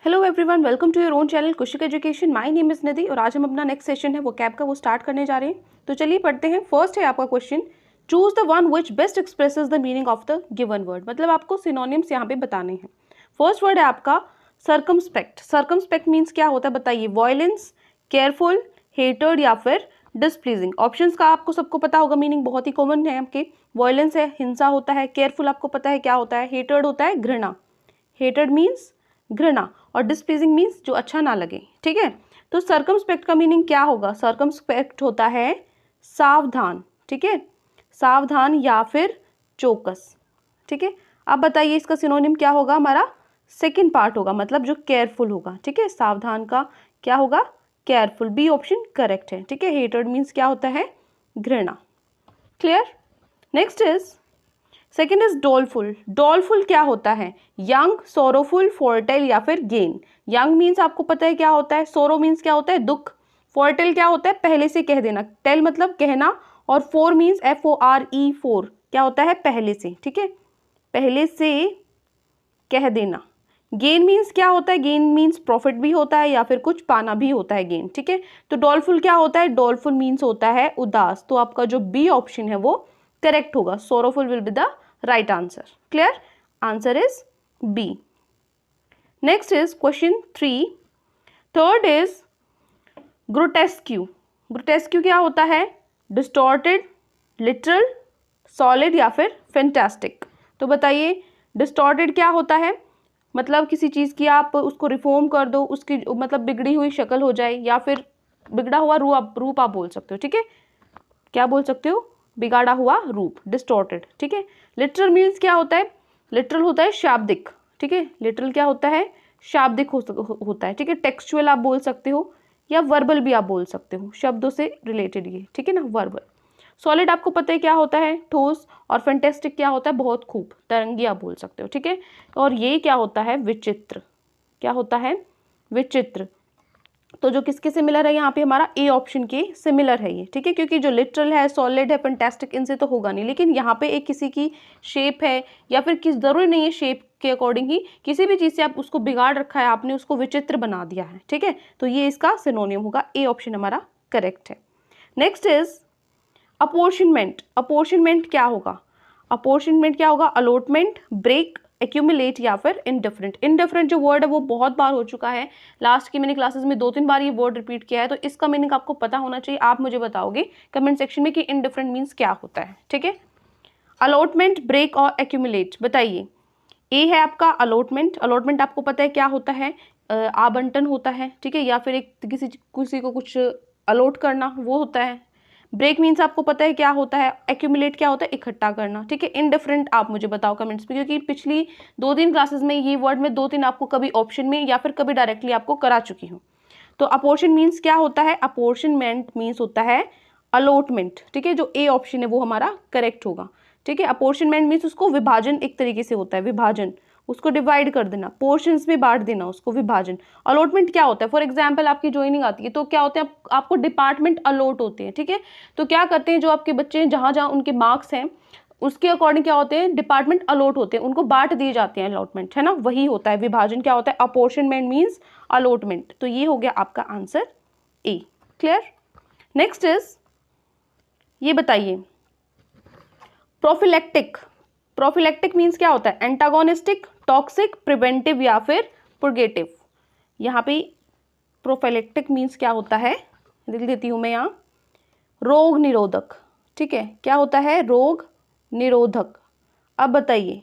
Hello everyone, welcome to your own channel Kushik education. My name is Nidhi और आज हम अपना नेक्स्ट सेशन है वो कैब का वो स्टार्ट करने जा रहे हैं। तो चलिए पढ़ते हैं। फर्स्ट है आपका question, choose the one which best expresses the meaning of the given word. मतलब आपको सिनोनिम्स यहाँ पे बताने हैं। फर्स्ट वर्ड है आपका सर्कमस्पेक्ट। सर्कमस्पेक्ट मीन्स क्या होता है बताइए? वॉयलेंस, केयरफुल, हेटेड या फिर डिसप्लीजिंग। ऑप्शंस का आपको सबको पता होगा, मीनिंग बहुत ही कॉमन है आपके। वॉयलेंस है, हिंसा होता है। केयरफुल आपको पता है क्या होता है। हेटेड होता है घृणा, हेटेड मीन्स घृणा। और डिसप्लीजिंग मीन्स जो अच्छा ना लगे। ठीक है, तो सर्कमस्पेक्ट का मीनिंग क्या होगा? सर्कमस्पेक्ट होता है सावधान। ठीक है, सावधान या फिर चौकस। ठीक है, अब बताइए इसका सिनोनिम क्या होगा? हमारा सेकंड पार्ट होगा, मतलब जो केयरफुल होगा। ठीक है, सावधान का क्या होगा? केयरफुल। बी ऑप्शन करेक्ट है। ठीक है, हेटेड मीन्स क्या होता है? घृणा। Clear? Next is second is doleful. Doleful क्या होता है? यंग, सोरोफुल, फोर्टेल या फिर गेन। यंग मीन्स आपको पता है क्या होता है। सोरो मीन्स क्या होता है? दुख। फोर्टेल क्या होता है? पहले से कह देना। टेल मतलब कहना। और फोर मीन्स FORE, फोर क्या होता है? पहले से। ठीक है, पहले से कह देना। गेन मीन्स क्या होता है? गेन मीन्स प्रॉफिट भी होता है या फिर कुछ पाना भी होता है गेन। ठीक है, तो डोलफुल क्या होता है? डोलफुल मीन्स होता है उदास। तो आपका जो बी ऑप्शन है वो करेक्ट होगा। Sorrowful will be the right answer. Clear? Answer is B. Next is question 3। Third is grotesque. Grotesque क्या होता है? डिस्टॉर्टेड, लिटरल, सॉलिड या फिर फैंटास्टिक। तो बताइए डिस्टॉर्टेड क्या होता है? मतलब किसी चीज़ की आप उसको रिफॉर्म कर दो, उसकी मतलब बिगड़ी हुई शक्ल हो जाए या फिर बिगड़ा हुआ रूप आप बोल सकते हो। ठीक है, क्या बोल सकते हो? बिगाड़ा हुआ रूप, डिस्टॉर्टेड। ठीक है, लिटरल मीन्स क्या होता है? लिटरल होता है शाब्दिक। ठीक है, लिटरल क्या होता है? शाब्दिक होता है। ठीक है, टेक्सचुअल आप बोल सकते हो या वर्बल भी आप बोल सकते हो, शब्दों से रिलेटेड ये। ठीक है ना, वर्बल। सॉलिड आपको पता है क्या होता है? ठोस। और फैंटास्टिक क्या होता है? बहुत खूब, तरंगी आप बोल सकते हो। ठीक है, और ये क्या होता है? विचित्र। क्या होता है? विचित्र। तो जो किसके सिमिलर है यहाँ पे? हमारा ए ऑप्शन के सिमिलर है ये। ठीक है, क्योंकि जो लिटरल है, सॉलिड है, फैंटास्टिक, इनसे तो होगा नहीं। लेकिन यहाँ पे एक किसी की शेप है या फिर किस जरूरी नहीं है शेप के अकॉर्डिंग ही, किसी भी चीज़ से आप उसको बिगाड़ रखा है, आपने उसको विचित्र बना दिया है। ठीक है, तो ये इसका सिनोनिम होगा। ए ऑप्शन हमारा करेक्ट है। Next is apportionment. अपॉर्शनमेंट क्या होगा? अपॉर्शनमेंट क्या होगा? अलॉटमेंट, ब्रेक, एक्यूमुलेट या फिर इनडिफरेंट। इनडिफरेंट जो वर्ड है वो बहुत बार हो चुका है, लास्ट की मैंने क्लासेस में 2-3 बार ये वर्ड रिपीट किया है। तो इसका मीनिंग आपको पता होना चाहिए। आप मुझे बताओगे कमेंट सेक्शन में कि इनडिफरेंट मीन्स क्या होता है। ठीक है, अलॉटमेंट, ब्रेक और एक्यूमुलेट। बताइए, ए है आपका अलॉटमेंट। अलॉटमेंट आपको पता है क्या होता है? आवंटन होता है। ठीक है, या फिर एक किसी को कुछ अलॉट करना, वो होता है। ब्रेक मीन्स आपको पता है क्या होता है? एक्यूमुलेट क्या होता है? इकट्ठा करना। ठीक है, इनडिफरेंट आप मुझे बताओ कमेंट्स में, क्योंकि पिछली 2-3 क्लासेस में ये वर्ड में 2-3 आपको कभी ऑप्शन में या फिर कभी डायरेक्टली आपको करा चुकी हूँ। तो अपोर्शन मीन्स क्या होता है? अपोर्शनमेंट मीन्स होता है अलॉटमेंट। ठीक है, जो ए ऑप्शन है वो हमारा करेक्ट होगा। ठीक है, अपोर्शनमेंट मीन्स उसको विभाजन एक तरीके से होता है, विभाजन, उसको डिवाइड कर देना, पोर्शंस में बांट देना उसको, विभाजन। अलॉटमेंट क्या होता है? फॉर एग्जांपल आपकी ज्वाइनिंग आती है तो क्या होते हैं? आपको डिपार्टमेंट अलॉट होते हैं। ठीक है, तो क्या करते हैं, जो आपके बच्चे हैं जहाँ जहाँ उनके मार्क्स हैं उसके अकॉर्डिंग क्या होते हैं? डिपार्टमेंट अलॉट होते हैं, उनको बांट दिए जाते हैं। अलॉटमेंट है ना, वही होता है। विभाजन क्या होता है? Apportionment means allotment. तो ये हो गया आपका answer A. Clear? Next is, ये बताइए प्रोफिलैक्टिक। प्रोफिलैक्टिक मीन्स क्या होता है? एंटागोनिस्टिक, टॉक्सिक, प्रिवेंटिव या फिर पुर्गेटिव। यहाँ पे प्रोफिलैक्टिक मीन्स क्या होता है? लिख देती हूँ मैं यहाँ, रोग निरोधक। ठीक है, क्या होता है? रोग निरोधक। अब बताइए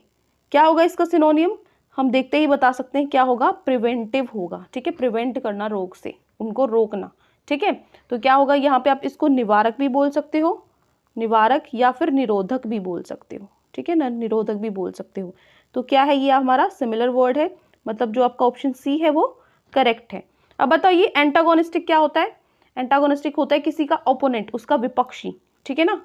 क्या होगा इसका सिनोनियम? हम देखते ही बता सकते हैं क्या होगा? प्रिवेंटिव होगा। ठीक है, प्रिवेंट करना रोग से, उनको रोकना। ठीक है, तो क्या होगा यहाँ पे? आप इसको निवारक भी बोल सकते हो, निवारक, या फिर निरोधक भी बोल सकते हो। ठीक है ना, निरोधक भी बोल सकते हो। तो क्या है ये? हमारा सिमिलर वर्ड है, मतलब जो आपका ऑप्शन सी है वो करेक्ट है। अब बताइए एंटागोनिस्टिक क्या होता है? एंटागोनिस्टिक होता है किसी का ओपोनेंट, उसका विपक्षी। ठीक है ना,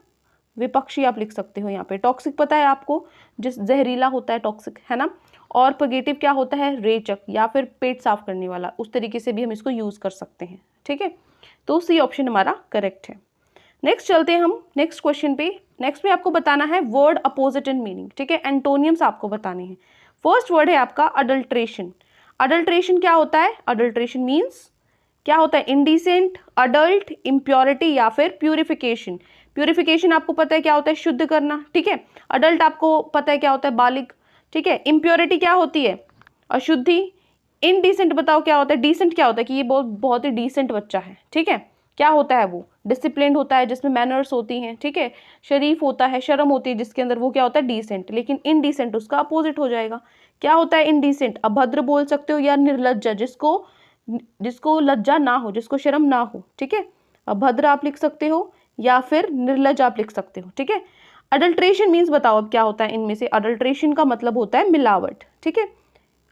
विपक्षी आप लिख सकते हो यहाँ पे। टॉक्सिक पता है आपको, जिस जहरीला होता है टॉक्सिक, है ना। और पॉजिटिव क्या होता है? रेचक या फिर पेट साफ करने वाला, उस तरीके से भी हम इसको यूज कर सकते हैं। ठीक है, तो सी ऑप्शन हमारा करेक्ट है। नेक्स्ट चलते हैं हम नेक्स्ट क्वेश्चन पे। नेक्स्ट में आपको बताना है वर्ड अपोजिट इन मीनिंग। ठीक है, एंटोनियम्स आपको बताने हैं। फर्स्ट वर्ड है आपका अडल्ट्रेशन। अडल्ट्रेशन क्या होता है? अडल्ट्रेशन मीन्स क्या होता है? इंडिसेंट, अडल्ट, इम्प्योरिटी या फिर प्यूरिफिकेशन। प्यूरिफिकेशन आपको पता है क्या होता है? शुद्ध करना, ठीक है। अडल्ट आपको पता है क्या होता है? बालिग, ठीक है। इम्प्योरिटी क्या होती है? अशुद्धि। इनडिसेंट बताओ क्या होता है? डिसेंट क्या होता है? कि ये बहुत ही डिसेंट बच्चा है, ठीक है। क्या होता है वो? डिसिप्लिन होता है, जिसमें मैनर्स होती हैं, ठीक है। शरीफ होता है, शर्म होती है जिसके अंदर, वो क्या होता है? डिसेंट। लेकिन इनडिसेंट उसका अपोजिट हो जाएगा। क्या होता है इनडिसेंट? अभद्र बोल सकते हो, या निर्लज्जा, जिसको लज्जा ना हो, जिसको शर्म ना हो, ठीक है। अभद्र आप लिख सकते हो या फिर निर्लज आप लिख सकते हो, ठीक है। अडल्ट्रेशन मीन्स बताओ अब क्या होता है इनमें से? अडल्ट्रेशन का मतलब होता है मिलावट, ठीक है।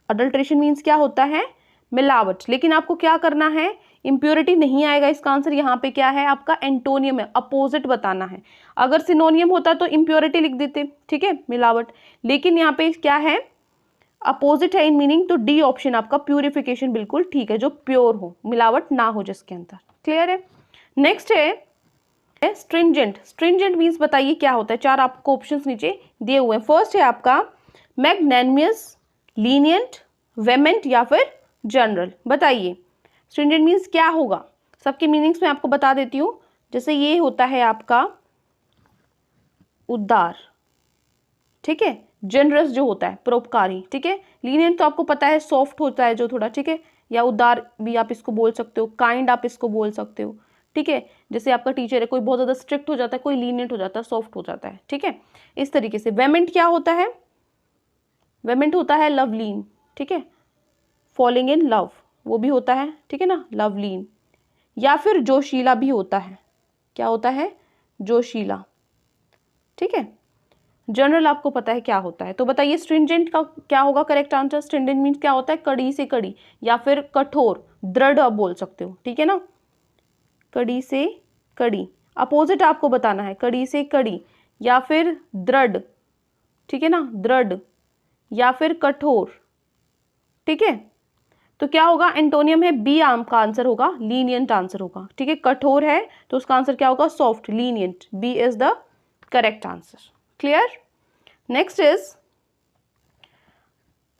अडल्ट्रेशन मीन्स क्या होता है? मिलावट। लेकिन आपको क्या करना है? इम्प्योरिटी नहीं आएगा इसका आंसर। यहाँ पे क्या है आपका? एंटोनियम है, अपोजिट बताना है। अगर सिनोनियम होता तो इम्प्योरिटी लिख देते, ठीक है, मिलावट। लेकिन यहाँ पे क्या है? अपोजिट है इन मीनिंग, तो डी ऑप्शन आपका प्यूरिफिकेशन बिल्कुल ठीक है, जो प्योर हो, मिलावट ना हो जिसके अंदर। क्लियर है? नेक्स्ट है स्ट्रिंजेंट। स्ट्रिंजेंट मीन्स बताइए क्या होता है? चार आपको ऑप्शंस नीचे दिए हुए हैं। फर्स्ट है आपका मैग्नेनिमस, लीनियंट, वेमेंट या फिर जनरल। बताइए स्ट्रिंजेंट मीन्स क्या होगा? सबके मीनिंग्स मैं आपको बता देती हूँ। जैसे ये होता है आपका उदार, ठीक है। जनरस जो होता है परोपकारी, ठीक है। लीनियंट तो आपको पता है सॉफ्ट होता है जो थोड़ा, ठीक है। या उदार भी आप इसको बोल सकते हो, काइंड आप इसको बोल सकते हो, ठीक है। जैसे आपका टीचर है, कोई बहुत ज़्यादा स्ट्रिक्ट हो जाता है, कोई लीनियंट हो जाता है, सॉफ्ट हो जाता है, ठीक है। इस तरीके से वेमेंट क्या होता है? वेमेंट होता है लवलीन, ठीक है। फॉलिंग इन लव वो भी होता है, ठीक है ना, लवलीन। या फिर जोशीला भी होता है। क्या होता है? जोशीला, ठीक है। जनरल आपको पता है क्या होता है। तो बताइए स्ट्रिंजेंट का क्या होगा करेक्ट आंसर? स्ट्रिंजेंट मीन्स क्या होता है? कड़ी से कड़ी या फिर कठोर, दृढ़ आप बोल सकते हो, ठीक है ना। कड़ी से कड़ी, अपोजिट आपको बताना है। कड़ी से कड़ी या फिर दृढ़, ठीक है ना, दृढ़ या फिर कठोर, ठीक है। तो क्या होगा? एंटोनियम है बी, आम का आंसर होगा लीनियंट आंसर होगा, ठीक है। कठोर है तो उसका आंसर क्या होगा? Soft, lenient. B is the correct answer. Clear? Next is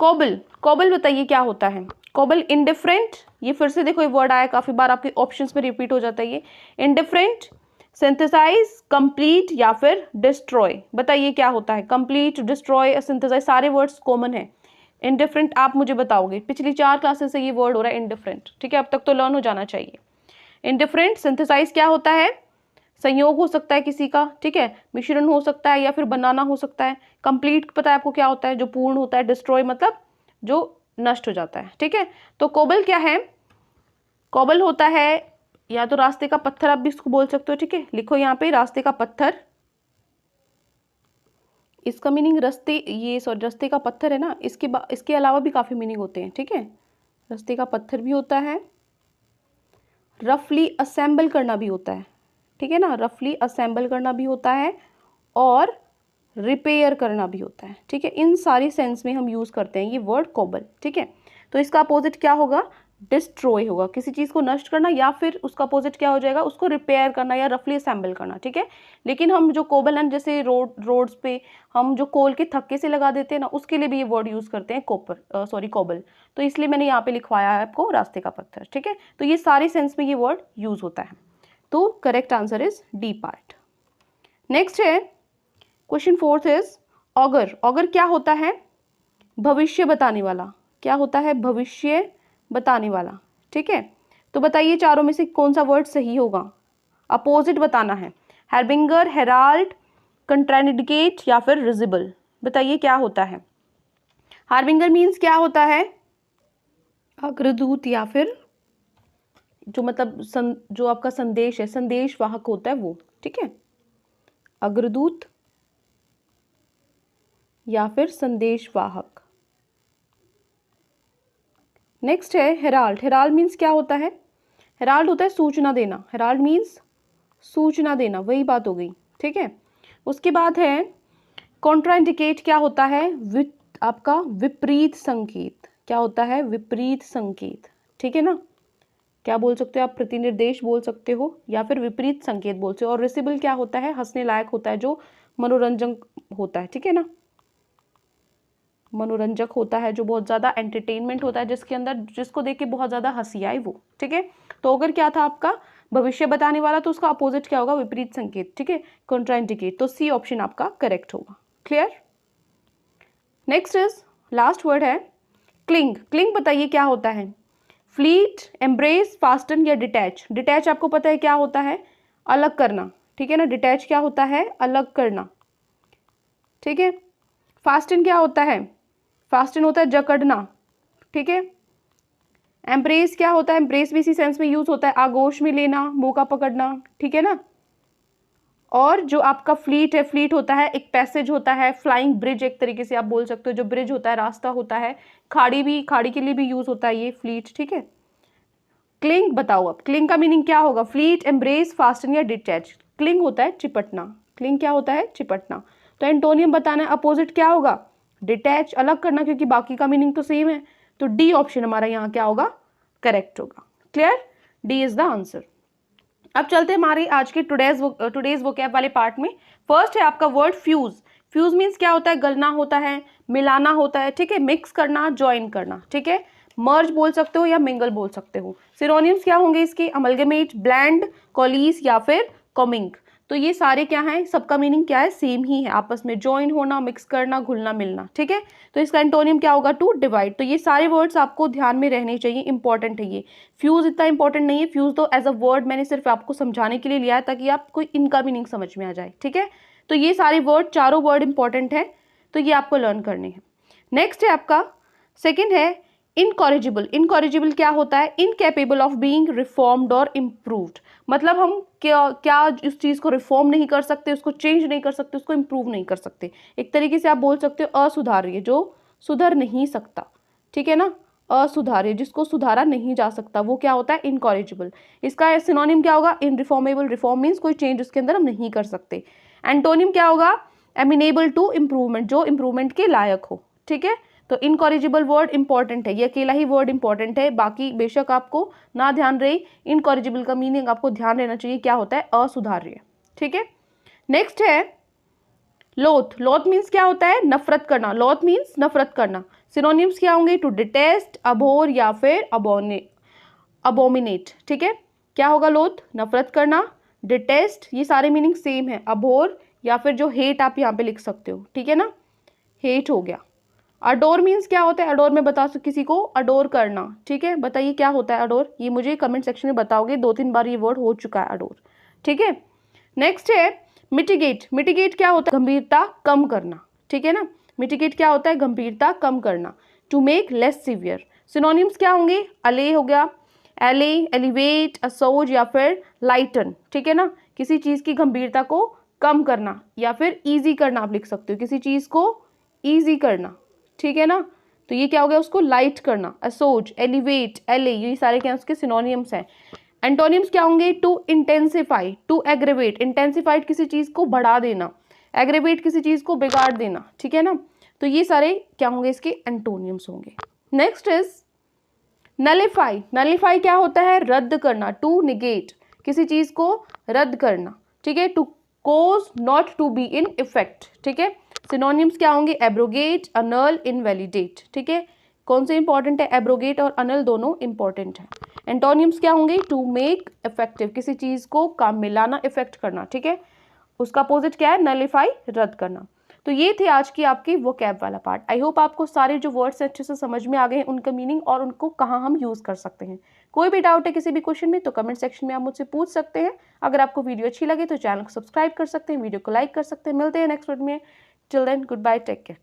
cobble. Cobble बताइए क्या होता है? कॉबल इंडिफरेंट, ये फिर से देखो ये वर्ड आया काफी बार आपके ऑप्शंस में रिपीट हो जाता है ये। इंडिफरेंट, सिंथेसाइज, कंप्लीट या फिर डिस्ट्रॉय। बताइए क्या होता है? कंप्लीट, डिस्ट्रॉय, सिंथेसाइज, सारे वर्ड्स कॉमन है। इंडिफरेंट आप मुझे बताओगे, पिछली 4 क्लासेस से ये वर्ड हो रहा है इंडिफरेंट, ठीक है। अब तक तो लर्न हो जाना चाहिए। इंडिफरेंट, सिंथेसाइज क्या होता है? संयोग हो सकता है किसी का, ठीक है, मिश्रण हो सकता है या फिर बनाना हो सकता है। कंप्लीट पता है आपको क्या होता है? जो पूर्ण होता है। डिस्ट्रॉय मतलब जो नष्ट हो जाता है, ठीक है। तो कोबल क्या है? कोबल होता है या तो रास्ते का पत्थर आप भी इसको बोल सकते हो, ठीक है। लिखो यहाँ पे रास्ते का पत्थर, इसका मीनिंग रास्ते का पत्थर है ना, इसके अलावा भी काफी मीनिंग होते हैं, ठीक है। रास्ते का पत्थर भी होता है, रफली असेंबल करना भी होता है, ठीक है ना, रफली असेंबल करना भी होता है और रिपेयर करना भी होता है, ठीक है। इन सारी सेंस में हम यूज करते हैं ये वर्ड कोबल, ठीक है। तो इसका अपोजिट क्या होगा? डिस्ट्रॉय होगा, किसी चीज को नष्ट करना, या फिर उसका अपोजिट क्या हो जाएगा? उसको रिपेयर करना या रफली असेंबल करना, ठीक है। लेकिन हम जो कोबल हैं, जैसे रोड्स पे हम जो कोल के थक्के से लगा देते हैं ना, उसके लिए भी ये वर्ड यूज करते हैं कोबल। तो इसलिए मैंने यहाँ पे लिखवाया है आपको रास्ते का पत्थर, ठीक है। तो ये सारे सेंस में ये वर्ड यूज होता है। तो correct answer is D part. Next है क्वेश्चन 4 इज ऑगर। ऑगर क्या होता है? भविष्य बताने वाला। क्या होता है? भविष्य बताने वाला, ठीक है। तो बताइए चारों में से कौन सा वर्ड सही होगा? अपोजिट बताना है। हार्बिंगर, हेराल्ड, कंट्राइंडिकेट या फिर रिजिबल। बताइए क्या होता है? हार्बिंगर मीन्स क्या होता है? अग्रदूत या फिर जो मतलब जो आपका संदेश है, संदेश वाहक होता है वो, ठीक है। अग्रदूत या फिर संदेश वाहक। नेक्स्ट है हेराल्ड। हेराल्ड मीन्स क्या होता है? हेराल्ड होता है सूचना देना। हेराल्ड मीन्स सूचना देना, वही बात हो गई, ठीक है। उसके बाद है कॉन्ट्राइंडिकेट। क्या होता है? आपका विपरीत संकेत। क्या होता है? विपरीत संकेत, ठीक है ना। क्या बोल सकते हो आप? प्रतिनिर्देश बोल सकते हो या फिर विपरीत संकेत बोल सकते हो। और रिसिबल क्या होता है? हंसने लायक होता है, जो मनोरंजन होता है, ठीक है ना। मनोरंजक होता है, जो बहुत ज़्यादा एंटरटेनमेंट होता है, जिसके अंदर जिसको देख के बहुत ज़्यादा हंसी आए वो, ठीक है। तो अगर क्या था आपका भविष्य बताने वाला, तो उसका अपोजिट क्या होगा, विपरीत संकेत, ठीक है, कॉन्ट्राइंडिकेट। तो सी ऑप्शन आपका करेक्ट होगा। Clear. Next is last word है क्लिंग। क्लिंग बताइए क्या होता है। फ्लीट, एम्ब्रेस, फास्टन या डिटैच। डिटैच आपको पता है क्या होता है, अलग करना, ठीक है ना। डिटैच क्या होता है, अलग करना, ठीक है। फास्टन क्या होता है, फास्टन होता है जकड़ना, ठीक है। एम्ब्रेस क्या होता है, एम्ब्रेस भी इसी सेंस में यूज होता है, आगोश में लेना, मौका पकड़ना, ठीक है ना। और जो आपका फ्लीट है, फ्लीट होता है एक पैसेज होता है, फ्लाइंग ब्रिज एक तरीके से आप बोल सकते हो, जो ब्रिज होता है रास्ता होता है, खाड़ी के लिए भी यूज होता है ये फ्लीट, ठीक है। क्लिंग बताओ अब, क्लिंग का मीनिंग क्या होगा। फ्लीट, एम्ब्रेस, फास्टन या डिटैच। क्लिंग होता है चिपटना, क्लिंग क्या होता है, चिपटना। तो एंटोनियम बताना है, अपोजिट क्या होगा, डिटैच, अलग करना, क्योंकि बाकी का मीनिंग तो सेम है। तो डी ऑप्शन हमारा यहाँ क्या होगा, करेक्ट होगा। Clear, D is the answer. अब चलते हैं हमारी आज के टुडेज वोकैब वाले पार्ट में। फर्स्ट है आपका वर्ड फ्यूज। फ्यूज मीन्स क्या होता है, गलना होता है, मिलाना होता है, ठीक है, मिक्स करना, ज्वाइन करना, ठीक है। मर्ज बोल सकते हो या मिंगल बोल सकते हो। सिनोनिम्स क्या होंगे इसके, अमलगमेट, ब्लेंड, कोलिस या फिर कॉमिंग। तो ये सारे क्या हैं, सबका मीनिंग क्या है, सेम ही है, आपस में ज्वाइन होना, मिक्स करना, घुलना मिलना, ठीक है। तो इसका एंटोनियम क्या होगा, टू डिवाइड। तो ये सारे वर्ड्स आपको ध्यान में रहने चाहिए, इंपॉर्टेंट है ये। फ्यूज इतना इंपॉर्टेंट नहीं है, फ्यूज तो एज अ वर्ड मैंने सिर्फ आपको समझाने के लिए लिया है, ताकि आपको इनका मीनिंग समझ में आ जाए, ठीक है। तो ये सारे वर्ड, चारों वर्ड इंपॉर्टेंट है, तो ये आपको लर्न करने हैं। नेक्स्ट है आपका सेकेंड है इनकॉरिजिबल। इनकॉरिजिबल क्या होता है, इनकेपेबल ऑफ बीइंग रिफॉर्म्ड और इम्प्रूव्ड। मतलब हम क्या उस चीज़ को रिफॉर्म नहीं कर सकते, उसको चेंज नहीं कर सकते, उसको इम्प्रूव नहीं कर सकते। एक तरीके से आप बोल सकते हो असुधार्य, जो सुधर नहीं सकता, ठीक है ना। असुधार्य, जिसको सुधारा नहीं जा सकता, वो क्या होता है, इनकॉरिजिबल। इसका सिनोनिम क्या होगा, इनरिफॉर्मेबल। रिफॉर्म मीन्स कोई चेंज उसके अंदर हम नहीं कर सकते। एंटोनिम क्या होगा, एमिनेबल टू इम्प्रूवमेंट, जो इम्प्रूवमेंट के लायक हो, ठीक है। तो इनकॉरिजिबल वर्ड इंपॉर्टेंट है, ये अकेला ही वर्ड इंपॉर्टेंट है, बाकी बेशक आपको ना ध्यान रहे। इनकॉरिजिबल का मीनिंग आपको ध्यान रहना चाहिए, क्या होता है, असुधार्य, ठीक है। नेक्स्ट है लोथ। लोथ मीन्स क्या होता है, नफरत करना। लोथ मीन्स नफरत करना। सिनोनिम्स क्या होंगे, टू डिटेस्ट, अबोर या फिर अबोमिनेट, ठीक है। क्या होगा, लोथ, नफरत करना, डिटेस्ट, ये सारे मीनिंग सेम है, अबोर या फिर जो हेट आप यहाँ पे लिख सकते हो, ठीक है ना, हेट हो गया। अडोर मीन्स क्या होता है, अडोर में बता सकते किसी को, अडोर करना, ठीक है। बताइए क्या होता है अडोर, ये मुझे कमेंट सेक्शन में बताओगे, 2-3 बार ये वर्ड हो चुका है अडोर, ठीक है। नेक्स्ट है मिटिगेट। मिटिगेट क्या होता है, गंभीरता कम करना, ठीक है ना। मिटिगेट क्या होता है, गंभीरता कम करना। To make less severe. Synonyms क्या होंगे, अले हो गया, एले, एलिवेट, असोज या फिर लाइटन, ठीक है ना। किसी चीज़ की गंभीरता को कम करना या फिर ईजी करना आप लिख सकते हो, किसी चीज़ को ईजी करना, ठीक है ना। तो ये क्या हो गया, उसको लाइट करना, असोज, एलिवेट, एले, ये सारे क्या उसके सिनोनिम्स हैं। एंटोनिम्स क्या होंगे, to intensify, to aggravate. Intensified किसी चीज़ को बढ़ा देना, एग्रेवेट किसी चीज़ को बिगाड़ देना, ठीक है ना। तो ये सारे क्या होंगे, इसके एंटोनिम्स होंगे। Next is nullify. नलिफाई क्या होता है, रद्द करना, टू निगेट, किसी चीज़ को रद्द करना, ठीक है। To cause not to be in effect, ठीक है। सिनोनिम्स क्या होंगे, एब्रोगेट, अनल, इनवैलिडेट, ठीक है। कौन से इंपॉर्टेंट है, एब्रोगेट और अनल दोनों इंपॉर्टेंट है। एंटोनिम्स क्या होंगे, टू मेक इफेक्टिव, किसी चीज़ को काम में लाना, इफेक्ट करना, ठीक है। उसका अपोजिट क्या है, नलिफाई, रद्द करना। तो ये थे आज की आपकी वोकैब वाला पार्ट। आई होप आपको सारे जो वर्ड्स अच्छे से समझ में आ गए हैं, उनका मीनिंग और उनको कहाँ हम यूज़ कर सकते हैं। कोई भी डाउट है किसी भी क्वेश्चन में तो कमेंट सेक्शन में आप मुझसे पूछ सकते हैं। अगर आपको वीडियो अच्छी लगे तो चैनल को सब्सक्राइब कर सकते हैं, वीडियो को लाइक कर सकते हैं। मिलते हैं नेक्स्ट वीडियो में। Till then, good bye, take care.